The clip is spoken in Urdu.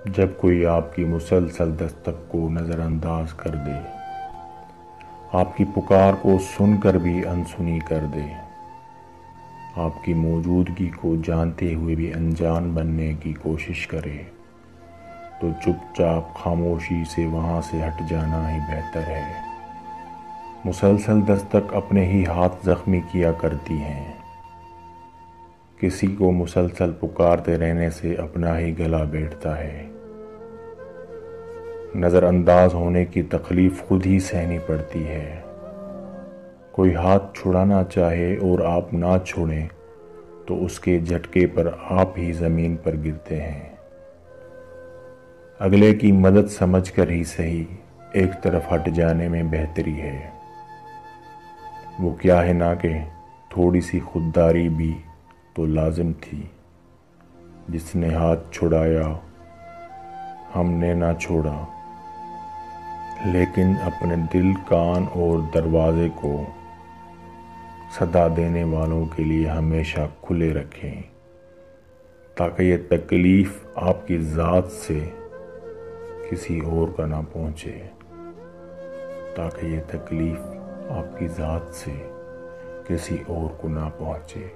جب کوئی آپ کی مسلسل دستک کو نظر انداز کر دے، آپ کی پکار کو سن کر بھی انسنی کر دے، آپ کی موجودگی کو جانتے ہوئے بھی انجان بننے کی کوشش کرے، تو چپ چاپ خاموشی سے وہاں سے ہٹ جانا ہی بہتر ہے۔ مسلسل دستک اپنے ہی ہاتھ زخمی کیا کرتی ہیں۔ کسی کو مسلسل پکارتے رہنے سے اپنا ہی گلا بیٹھتا ہے۔ نظر انداز ہونے کی تکلیف خود ہی سہنی پڑتی ہے۔ کوئی ہاتھ چھڑانا چاہے اور آپ نہ چھوڑیں تو اس کے جھٹکے پر آپ ہی زمین پر گرتے ہیں۔ اگلے کی مدد سمجھ کر ہی صحیح ایک طرف ہٹ جانے میں بہتری ہے۔ وہ کیا ہے نہ کہ تھوڑی سی خودداری بھی تو لازم تھی۔ جس نے ہاتھ چھڑایا ہم نے نہ چھوڑا، لیکن اپنے دل، کان اور دروازے کو صدا دینے والوں کے لیے ہمیشہ کھلے رکھیں، تاکہ یہ تکلیف آپ کی ذات سے کسی اور کا نہ پہنچے، تاکہ یہ تکلیف آپ کی ذات سے کسی اور کو نہ پہنچے۔